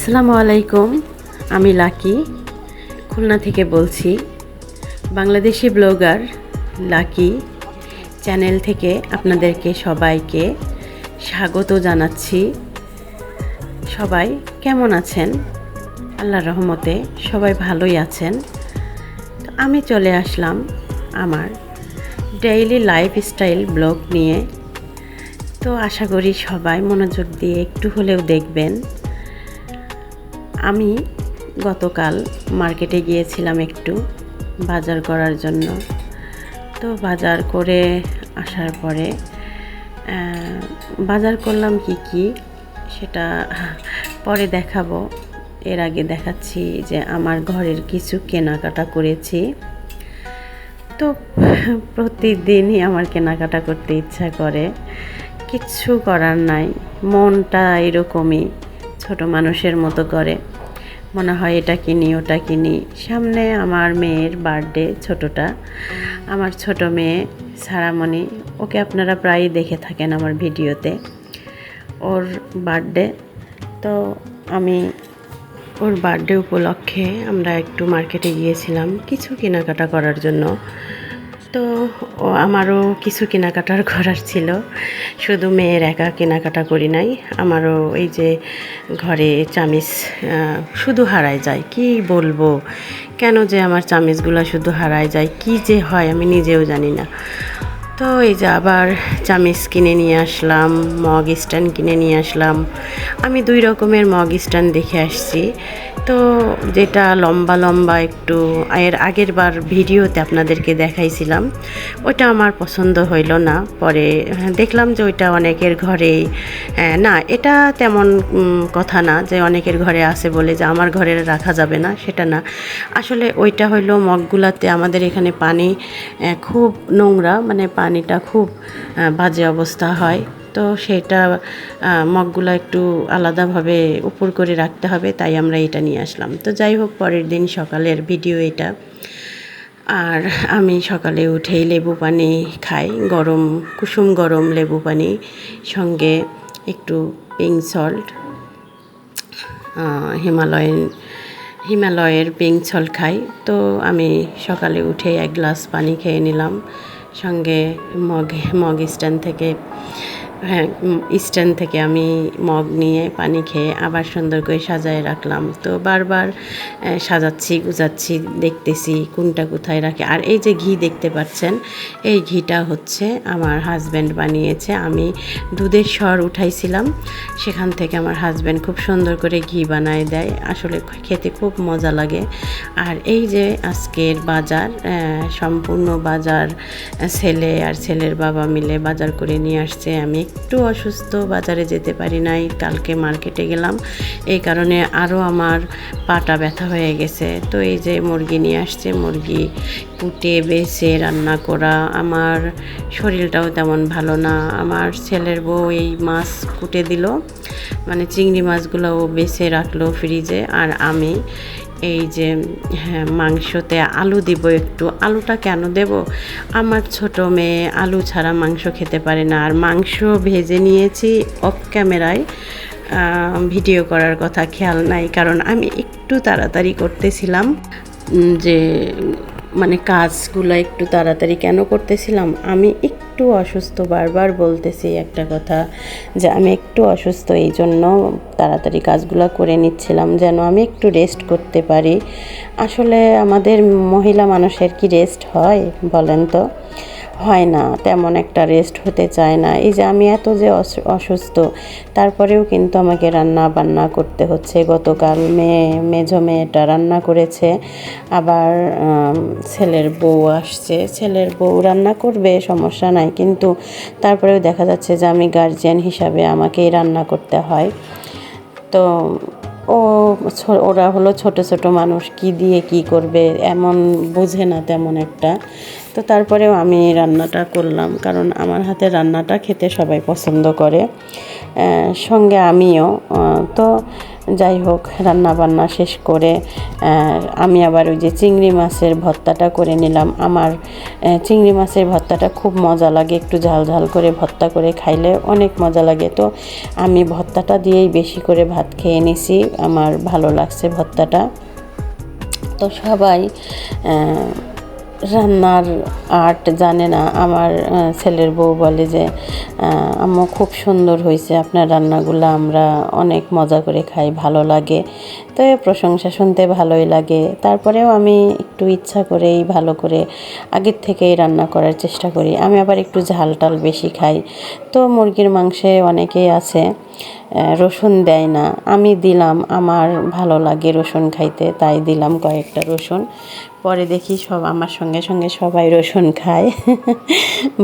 আসসালামু আলাইকুম। আমি লাকি খুলনা থেকে বলছি। বাংলাদেশি ব্লগার লাকি চ্যানেল থেকে আপনাদেরকে সবাইকে স্বাগত জানাচ্ছি। সবাই কেমন আছেন? আল্লাহর রহমতে সবাই ভালোই আছেন। তো আমি চলে আসলাম আমার ডেইলি লাইফস্টাইল ব্লগ নিয়ে। তো আশা করি সবাই মনোযোগ দিয়ে একটু হলেও দেখবেন। আমি গতকাল মার্কেটে গিয়েছিলাম একটু বাজার করার জন্য। তো বাজার করে আসার পরে বাজার করলাম কি সেটা পরে দেখাবো। এর আগে দেখাচ্ছি যে আমার ঘরের কিছু কেনাকাটা করেছি। তো প্রতিদিনই আমার কেনাকাটা করতে ইচ্ছা করে, কিচ্ছু করার নাই, মনটা এরকমই ছোট মানুষের মতো করে। মনে হয় এটা কিনি ওটা কিনি। সামনে আমার মেয়ের বার্থডে, ছোটটা আমার ছোট মেয়ে সারামণি, ওকে আপনারা প্রায়ই দেখে থাকেন আমার ভিডিওতে। ওর বার্থডে, তো আমি ওর বার্থডে উপলক্ষে আমরা একটু মার্কেটে গিয়েছিলাম কিছু কেনাকাটা করার জন্য। তো আমারও কিছু কেনাকাটার করার ছিল, শুধু মেয়ের একা কেনাকাটা করি নাই। আমারও এই যে ঘরে চামিচ শুধু হারায় যায়, কি বলবো, কেন যে আমার চামিচগুলো শুধু হারায় যায়, কি যে হয় আমি নিজেও জানি না। তো এই যে আবার চামিচ কিনে নিয়ে আসলাম, মগ স্ট্যান্ড কিনে নিয়ে আসলাম। আমি 2 রকমের মগ স্ট্যান্ড দেখে আসছি। তো যেটা লম্বা লম্বা একটু, এর আগের বার ভিডিওতে আপনাদেরকে দেখাইছিলাম, ওইটা আমার পছন্দ হইল না। পরে দেখলাম যে ওইটা অনেকের ঘরে না, এটা তেমন কথা না যে অনেকের ঘরে আছে বলে যে আমার ঘরে রাখা যাবে না, সেটা না। আসলে ওইটা হইলো মগগুলাতে আমাদের এখানে পানি খুব নোংরা, মানে পানিটা খুব বাজে অবস্থা হয়। তো সেটা মগগুলো একটু আলাদাভাবে উপর করে রাখতে হবে, তাই আমরা এটা নিয়ে আসলাম। তো যাই হোক, পরের দিন সকালের ভিডিও এটা। আর আমি সকালে উঠেই লেবু পানি খাই, গরম কুসুম গরম লেবু পানি, সঙ্গে একটু পিঙ্ক সল্ট, হিমালয়ের পিঙ্ক সল্ট খাই। তো আমি সকালে উঠে 1 গ্লাস পানি খেয়ে নিলাম, সঙ্গে মগ স্ট্যান্ড থেকে আমি মগ নিয়ে পানি খেয়ে আবার সুন্দর করে সাজায় রাখলাম। তো বারবার সাজাচ্ছি গুজাচ্ছি, দেখতেছি কোনটা কোথায় রাখে। আর এই যে ঘি দেখতে পাচ্ছেন, এই ঘিটা হচ্ছে আমার হাজব্যান্ড বানিয়েছে। আমি দুধের সর উঠাইছিলাম, সেখান থেকে আমার হাজব্যান্ড খুব সুন্দর করে ঘি বানায় দেয়, আসলে খেতে খুব মজা লাগে। আর এই যে আজকের বাজার, সম্পূর্ণ বাজার ছেলে আর ছেলের বাবা মিলে বাজার করে নিয়ে আসছে। আমি একটু অসুস্থ, বাজারে যেতে পারি নাই, কালকে মার্কেটে গেলাম, এই কারণে আরও আমার পাটা ব্যথা হয়ে গেছে। তো এই যে মুরগি নিয়ে আসছে, মুরগি কুটে বেছে রান্না করা। আমার শরীরটাও তেমন ভালো না। আমার ছেলের বউ এই মাছ কুটে দিল, মানে চিংড়ি মাছগুলো ও বেছে রাখলো ফ্রিজে। আর আমি এই যে মাংসতে আলু দিব একটু। আলুটা কেন দেব, আমার ছোট মেয়ে আলু ছাড়া মাংস খেতে পারে না। আর মাংস ভেজে নিয়েছি অফ ক্যামেরায়, ভিডিও করার কথা খেয়াল নাই, কারণ আমি একটু তাড়াতাড়ি করতেছিলাম। যে মানে কাজগুলো একটু তাড়াতাড়ি কেন করতেছিলাম, আমি একটু অসুস্থ, বারবার বলতেছি একটা কথা যে আমি একটু অসুস্থ, এই জন্য তাড়াতাড়ি কাজগুলো করে নিচ্ছিলাম যেন আমি একটু রেস্ট করতে পারি। আসলে আমাদের মহিলা মানুষের কি রেস্ট হয় বলেন তো? হয় না, তেমন একটা রেস্ট হতে চায় না। এই যে আমি এত যে অসুস্থ, তারপরেও কিন্তু আমাকে রান্না বান্না করতে হচ্ছে। গতকাল মেজো মেয়েটা রান্না করেছে, আবার ছেলের বউ আসছে, ছেলের বউ রান্না করবে, সমস্যা নাই, কিন্তু তারপরেও দেখা যাচ্ছে যে আমি গার্জিয়ান হিসাবে আমাকেই রান্না করতে হয়। তো ওরা হলো ছোট ছোট মানুষ, কি দিয়ে কি করবে এমন বোঝে না তেমন একটা। তো তারপরেও আমি রান্নাটা করলাম, কারণ আমার হাতের রান্নাটা খেতে সবাই পছন্দ করে, সঙ্গে আমিও। তো যাই হোক, রান্না বান্না শেষ করে আমি আবার ওই যে চিংড়ি মাছের ভর্তাটা করে নিলাম। আমার চিংড়ি মাছের ভর্তাটা খুব মজা লাগে, একটু ঝাল ঝাল করে ভর্তা করে খাইলে অনেক মজা লাগে। তো আমি ভর্তাটা দিয়েই বেশি করে ভাত খেয়ে নিছি, আমার ভালো লাগছে ভর্তাটা। তো সবাই রান্নার আর্ট জানে না। আমার ছেলের বউ বলে যে আম্মু খুব সুন্দর হয়েছে আপনার রান্নাগুলো, আমরা অনেক মজা করে খাই, ভালো লাগে। তো প্রশংসা শুনতে ভালোই লাগে। তারপরেও আমি একটু ইচ্ছা করেই ভালো করে আগের থেকেই রান্না করার চেষ্টা করি। আমি আবার একটু ঝাল টাল বেশি খাই। তো মুরগির মাংসে অনেকেই আছে রসুন দেয় না, আমি দিলাম, আমার ভালো লাগে রসুন খাইতে, তাই দিলাম কয়েকটা রসুন। পরে দেখি সব আমার সঙ্গে সঙ্গে সবাই রসুন খায়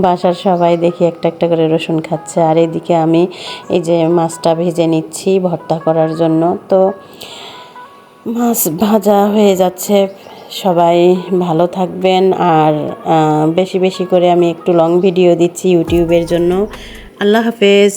বাসার সবাই দেখি একটা একটা করে রসুন খাচ্ছে। আর এদিকে আমি এই যে মাছটা ভেজে নিচ্ছি ভর্তা করার জন্য। তো মাছ ভাজা হয়ে যাচ্ছে। সবাই ভালো থাকবেন। আর বেশি বেশি করে আমি একটু লং ভিডিও দিচ্ছি ইউটিউবের জন্য। আল্লাহ হাফেজ।